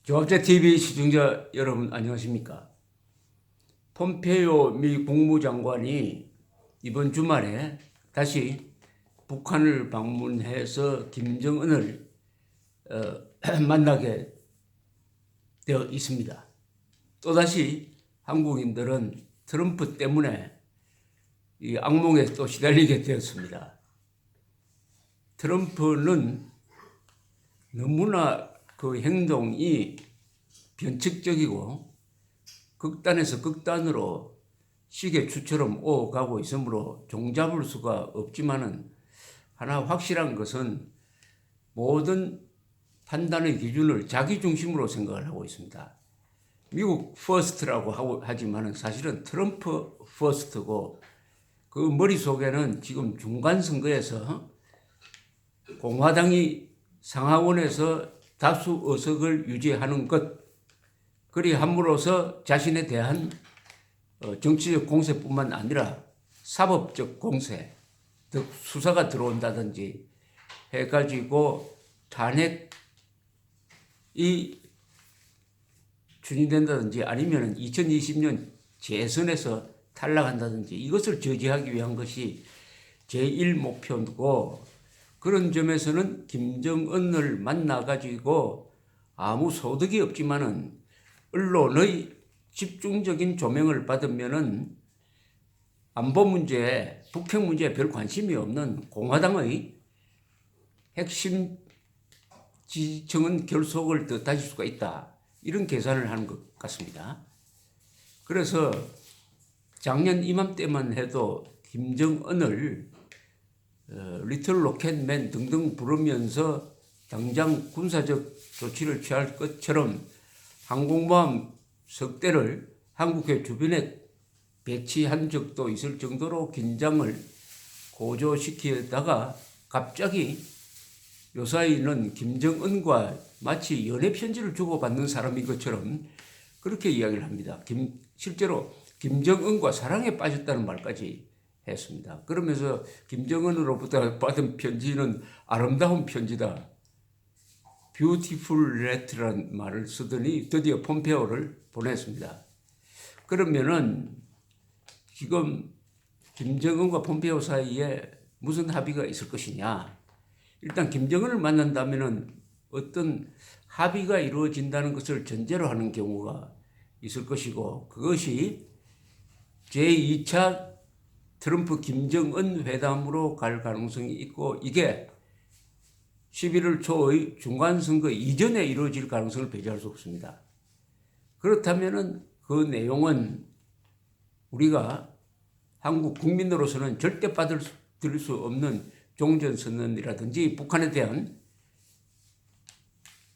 조합제TV 시청자 여러분 안녕하십니까? 폼페이오 미 국무장관이 이번 주말에 다시 북한을 방문해서 김정은을 만나게 되어 있습니다. 또다시 한국인들은 트럼프 때문에 이 악몽에 또 시달리게 되었습니다. 트럼프는 너무나 그 행동이 변칙적이고 극단에서 극단으로 시계추처럼 오가고 있으므로 종잡을 수가 없지만은 하나 확실한 것은 모든 판단의 기준을 자기 중심으로 생각을 하고 있습니다. 미국 퍼스트라고 하지만은 사실은 트럼프 퍼스트고 그 머릿속에는 지금 중간선거에서 공화당이 상하원에서 다수 의석을 유지하는 것, 그리 함으로써 자신에 대한 정치적 공세뿐만 아니라 사법적 공세, 즉 수사가 들어온다든지 해가지고 탄핵이 추진된다든지 아니면 2020년 재선에서 탈락한다든지 이것을 저지하기 위한 것이 제1목표고, 그런 점에서는 김정은을 만나가지고 아무 소득이 없지만은 언론의 집중적인 조명을 받으면은 안보 문제에, 북핵 문제에 별 관심이 없는 공화당의 핵심 지지층은 결속을 더 다질 수가 있다. 이런 계산을 하는 것 같습니다. 그래서 작년 이맘때만 해도 김정은을 리틀 로켓맨 등등 부르면서 당장 군사적 조치를 취할 것처럼 항공모함 석 대를 한국해 주변에 배치한 적도 있을 정도로 긴장을 고조시키다가 갑자기 요사이는 김정은과 마치 연애 편지를 주고받는 사람인 것처럼 그렇게 이야기를 합니다. 실제로 김정은과 사랑에 빠졌다는 말까지 했습니다. 그러면서 김정은으로부터 받은 편지는 아름다운 편지다, 뷰티풀 레터라는 말을 쓰더니 드디어 폼페오를 보냈습니다. 그러면은 지금 김정은과 폼페오 사이에 무슨 합의가 있을 것이냐? 일단 김정은을 만난다면은 어떤 합의가 이루어진다는 것을 전제로 하는 경우가 있을 것이고, 그것이 제2차 트럼프 김정은 회담으로 갈 가능성이 있고, 이게 11월 초의 중간선거 이전에 이루어질 가능성을 배제할 수 없습니다. 그렇다면은 그 내용은 우리가 한국 국민으로서는 절대 받아들일 수 없는 종전선언이라든지 북한에 대한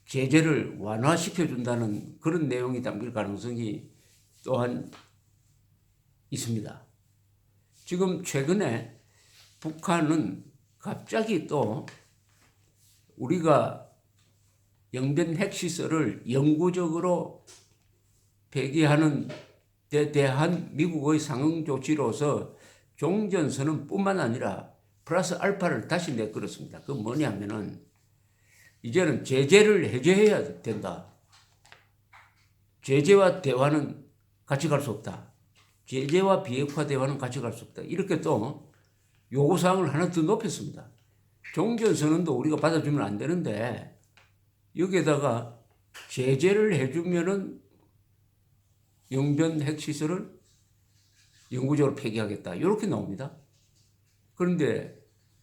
제재를 완화시켜준다는 그런 내용이 담길 가능성이 또한 있습니다. 지금 최근에 북한은 갑자기 또 우리가 영변 핵시설을 영구적으로 폐기하는 데 대한 미국의 상응 조치로서 종전선언뿐만 아니라 플러스 알파를 다시 내걸었습니다. 그건 뭐냐면은 이제는 제재를 해제해야 된다. 제재와 대화는 같이 갈 수 없다. 제재와 비핵화 대화는 같이 갈 수 없다. 이렇게 또 요구사항을 하나 더 높였습니다. 종전선언도 우리가 받아주면 안 되는데 여기에다가 제재를 해주면은 영변 핵시설을 영구적으로 폐기하겠다. 이렇게 나옵니다. 그런데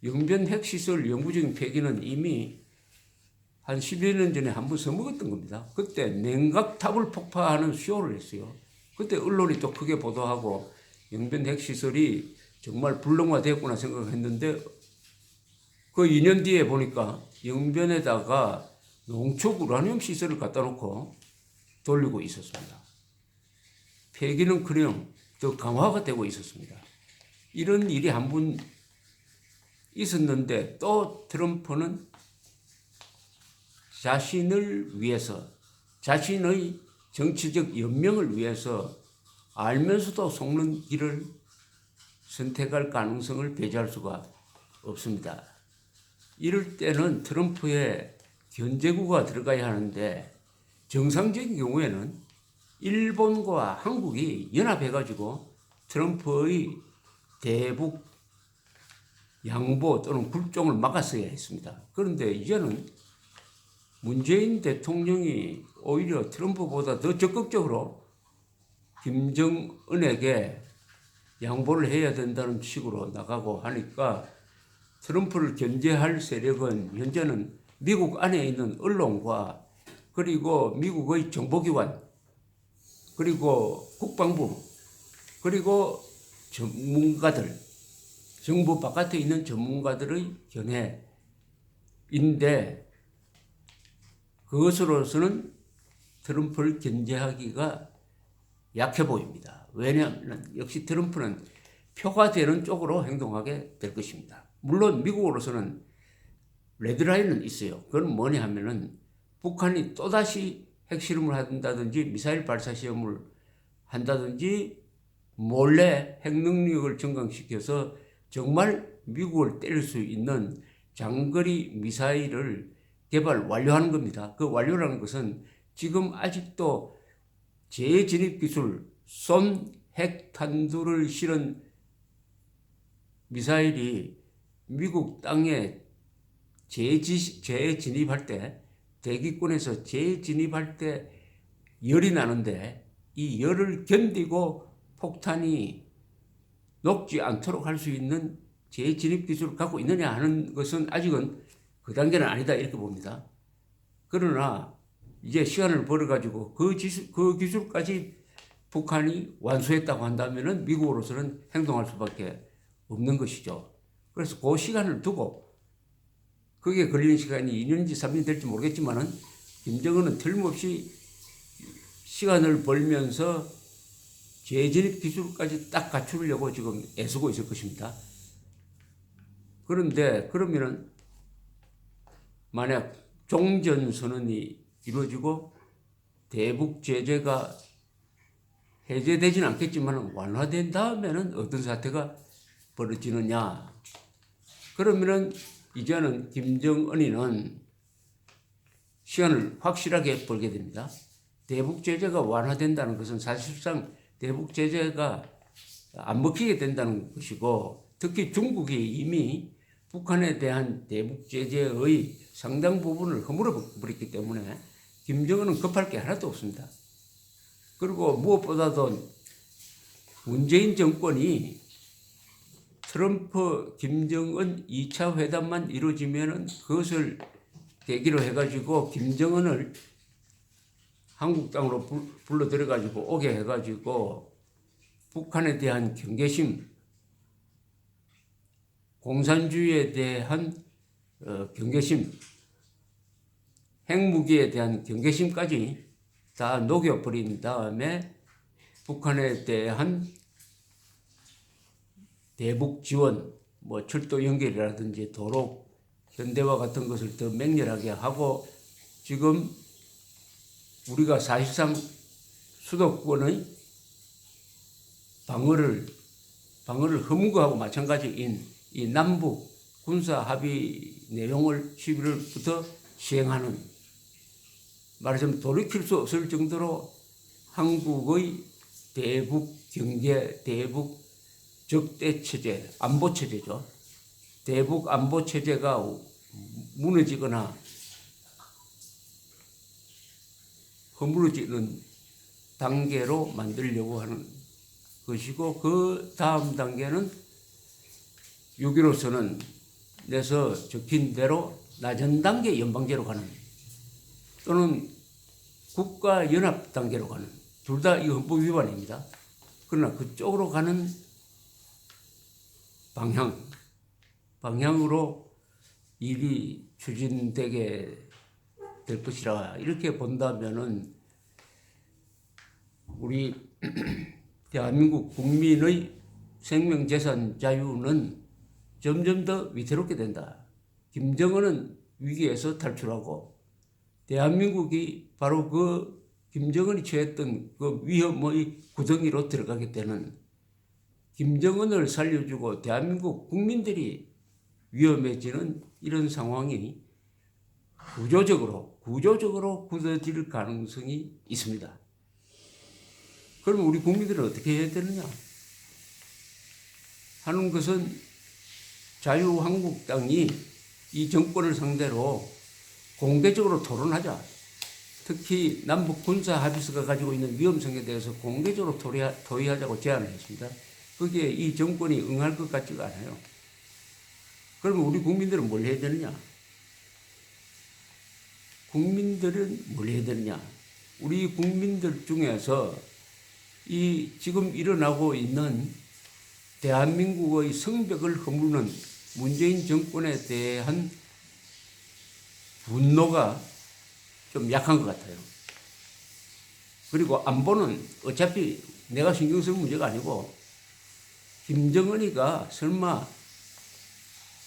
영변 핵시설 영구적인 폐기는 이미 한 10여 년 전에 한번 써먹었던 겁니다. 그때 냉각탑을 폭파하는 쇼를 했어요. 그때 언론이 또 크게 보도하고 영변 핵시설이 정말 불능화되었구나 생각했는데 그 2년 뒤에 보니까 영변에다가 농축 우라늄 시설을 갖다 놓고 돌리고 있었습니다. 폐기는커녕 더 강화가 되고 있었습니다. 이런 일이 한 번 있었는데 또 트럼프는 자신을 위해서, 자신의 정치적 연명을 위해서 알면서도 속는 길을 선택할 가능성을 배제할 수가 없습니다. 이럴 때는 트럼프의 견제구가 들어가야 하는데 정상적인 경우에는 일본과 한국이 연합해가지고 트럼프의 대북 양보 또는 굴종을 막았어야 했습니다. 그런데 이제는 문재인 대통령이 오히려 트럼프보다 더 적극적으로 김정은에게 양보를 해야 된다는 식으로 나가고 하니까 트럼프를 견제할 세력은 현재는 미국 안에 있는 언론과 그리고 미국의 정보기관 그리고 국방부 그리고 전문가들 정부 바깥에 있는 전문가들의 견해인데 그것으로서는 트럼프를 견제하기가 약해 보입니다. 왜냐하면 역시 트럼프는 표가 되는 쪽으로 행동하게 될 것입니다. 물론 미국으로서는 레드라인은 있어요. 그건 뭐냐 하면은 북한이 또다시 핵실험을 한다든지 미사일 발사 시험을 한다든지 몰래 핵능력을 증강시켜서 정말 미국을 때릴 수 있는 장거리 미사일을 개발 완료하는 겁니다. 그 완료라는 것은 지금 아직도 재진입 기술, 쏜 핵탄두를 실은 미사일이 미국 땅에 재진입할 때, 대기권에서 재진입할 때 열이 나는데 이 열을 견디고 폭탄이 녹지 않도록 할 수 있는 재진입 기술을 갖고 있느냐 하는 것은 아직은 그 단계는 아니다 이렇게 봅니다. 그러나 이제 시간을 벌어가지고 그 기술까지 북한이 완수했다고 한다면은 미국으로서는 행동할 수밖에 없는 것이죠. 그래서 그 시간을 두고 그게 걸리는 시간이 2년인지 3년 될지 모르겠지만은 김정은은 틀림없이 시간을 벌면서 재진입 기술까지 딱 갖추려고 지금 애쓰고 있을 것입니다. 그런데 그러면은 만약 종전선언이 이루어지고 대북 제재가 해제되지는 않겠지만 완화된 다음에는 어떤 사태가 벌어지느냐. 그러면은 이제는 김정은이는 시간을 확실하게 벌게 됩니다. 대북 제재가 완화된다는 것은 사실상 대북 제재가 안 먹히게 된다는 것이고 특히 중국이 이미 북한에 대한 대북 제재의 상당 부분을 허물어 버렸기 때문에 김정은은 급할 게 하나도 없습니다. 그리고 무엇보다도 문재인 정권이 트럼프, 김정은 2차 회담만 이루어지면은 그것을 계기로 해가지고 김정은을 한국 땅으로 불러들여가지고 오게 해가지고 북한에 대한 경계심, 공산주의에 대한 경계심, 핵무기에 대한 경계심까지 다 녹여버린 다음에 북한에 대한 대북 지원, 뭐 철도 연결이라든지 도로 현대화 같은 것을 더 맹렬하게 하고 지금 우리가 사실상 수도권의 방어를 허무하고 마찬가지인 이 남북 군사 합의 내용을 11월부터 시행하는 말하자면 돌이킬 수 없을 정도로 한국의 대북 경제, 대북 적대 체제, 안보 체제죠. 대북 안보 체제가 무너지거나 허물어지는 단계로 만들려고 하는 것이고 그 다음 단계는 6.15 선언에서 적힌 대로 낮은 단계 연방제로 가는 또는 국가연합 단계로 가는 둘 다 이 헌법 위반입니다. 그러나 그쪽으로 가는 방향으로 일이 추진되게 될 것이라 이렇게 본다면은 우리 대한민국 국민의 생명 재산 자유는 점점 더 위태롭게 된다. 김정은은 위기에서 탈출하고 대한민국이 바로 그 김정은이 처했던 그 위험의 구덩이로 들어가게 되는 김정은을 살려주고 대한민국 국민들이 위험해지는 이런 상황이 구조적으로 굳어질 가능성이 있습니다. 그럼 우리 국민들은 어떻게 해야 되느냐 하는 것은 자유한국당이 이 정권을 상대로 공개적으로 토론하자. 특히 남북 군사 합의서가 가지고 있는 위험성에 대해서 공개적으로 토의하자고 제안을 했습니다. 거기에 이 정권이 응할 것 같지가 않아요. 그러면 우리 국민들은 뭘 해야 되느냐? 우리 국민들 중에서 이 지금 일어나고 있는 대한민국의 성벽을 허무는 문재인 정권에 대한 분노가 좀 약한 것 같아요. 그리고 안보는 어차피 내가 신경 쓸 문제가 아니고 김정은이가 설마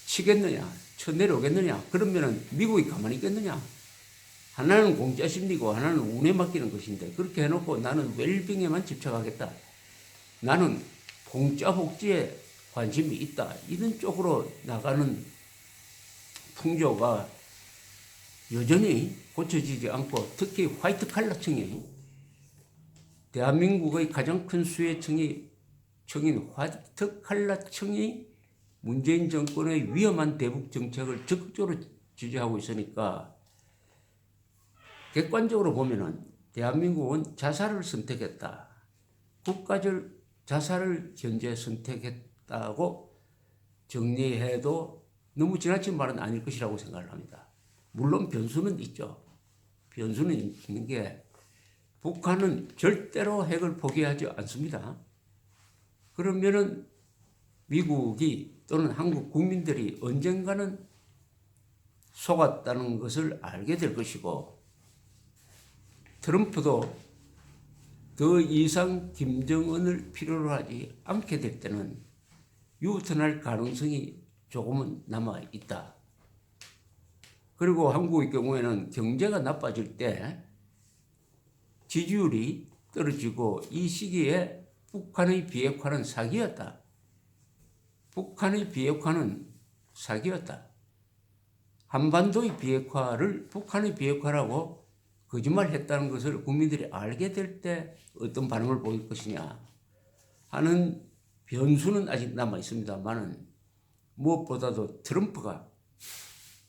치겠느냐, 쳐내려오겠느냐, 그러면은 미국이 가만히 있겠느냐. 하나는 공짜 심리고 하나는 운에 맡기는 것인데 그렇게 해놓고 나는 웰빙에만 집착하겠다. 나는 공짜 복지에 관심이 있다. 이런 쪽으로 나가는 풍조가 여전히 고쳐지지 않고 특히 화이트 칼라층이 대한민국의 가장 큰 수혜층인 화이트 칼라층이 문재인 정권의 위험한 대북 정책을 적극적으로 지지하고 있으니까 객관적으로 보면은 대한민국은 자살을 선택했다. 국가적 자살을 현재 선택했다고 정리해도 너무 지나친 말은 아닐 것이라고 생각을 합니다. 물론 변수는 있죠. 변수는 있는 게 북한은 절대로 핵을 포기하지 않습니다. 그러면은 미국이 또는 한국 국민들이 언젠가는 속았다는 것을 알게 될 것이고 트럼프도 더 이상 김정은을 필요로 하지 않게 될 때는 유턴할 가능성이 조금은 남아 있다. 그리고 한국의 경우에는 경제가 나빠질 때 지지율이 떨어지고 이 시기에 북한의 비핵화는 사기였다. 한반도의 비핵화를 북한의 비핵화라고 거짓말했다는 것을 국민들이 알게 될 때 어떤 반응을 보일 것이냐 하는 변수는 아직 남아 있습니다만은 무엇보다도 트럼프가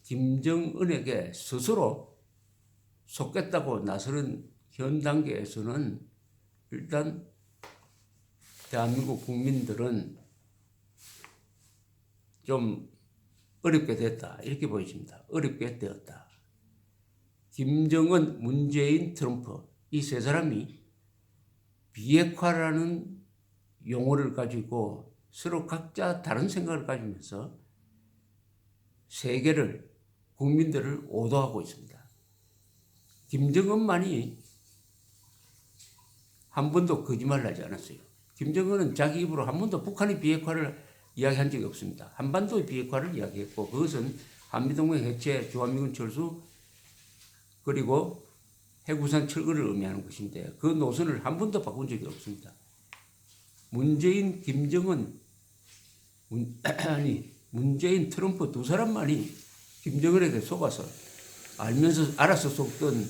김정은에게 스스로 속겠다고 나서는 현 단계에서는 일단 대한민국 국민들은 좀 어렵게 됐다 이렇게 보여집니다. 어렵게 되었다. 김정은, 문재인, 트럼프 이 세 사람이 비핵화라는 용어를 가지고 서로 각자 다른 생각을 가지면서 세계를 국민들을 오도하고 있습니다. 김정은만이 한 번도 거짓말을 하지 않았어요. 김정은은 자기 입으로 한 번도 북한의 비핵화를 이야기한 적이 없습니다. 한반도의 비핵화를 이야기했고 그것은 한미동맹 해체, 주한미군 철수 그리고 해구산 철거를 의미하는 것인데 그 노선을 한 번도 바꾼 적이 없습니다. 문재인, 김정은, 문재인, 트럼프 두 사람만이 김정은에게 속아서 알아서 속든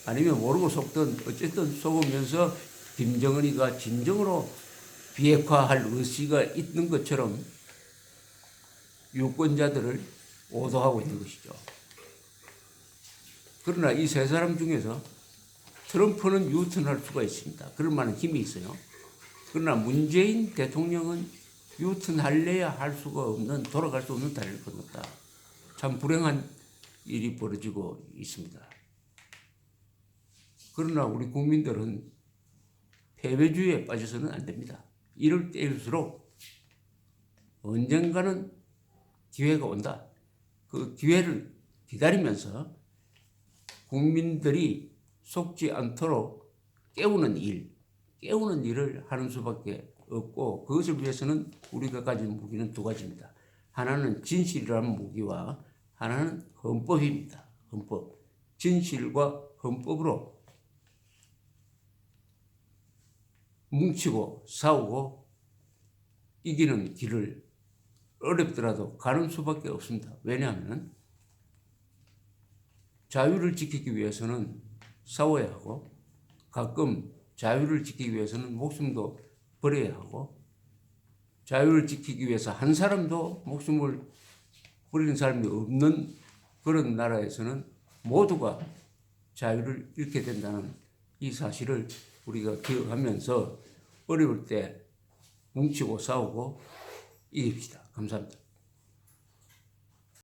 아니면 모르고 속든 어쨌든 속으면서 김정은이가 진정으로 비핵화할 의지가 있는 것처럼 유권자들을 오도하고 있는 것이죠. 그러나 이 세 사람 중에서 트럼프는 유턴할 수가 있습니다. 그럴 만한 힘이 있어요. 그러나 문재인 대통령은 유턴할래야 할 수가 없는 돌아갈 수 없는 다리를 건넜다. 참 불행한 일이 벌어지고 있습니다. 그러나 우리 국민들은 패배주의에 빠져서는 안 됩니다. 이럴 때일수록 언젠가는 기회가 온다. 그 기회를 기다리면서 국민들이 속지 않도록 깨우는 일을 하는 수밖에 없고 그것을 위해서는 우리가 가진 무기는 두 가지입니다. 하나는 진실이라는 무기와 하나는 헌법입니다. 헌법. 진실과 헌법으로 뭉치고 싸우고 이기는 길을 어렵더라도 가는 수밖에 없습니다. 왜냐하면 자유를 지키기 위해서는 싸워야 하고 가끔 자유를 지키기 위해서는 목숨도 버려야 하고 자유를 지키기 위해서 한 사람도 목숨을 버리는 사람이 없는 그런 나라에서는 모두가 자유를 잃게 된다는 이 사실을 우리가 기억하면서 어려울 때 뭉치고 싸우고 이깁시다. 감사합니다.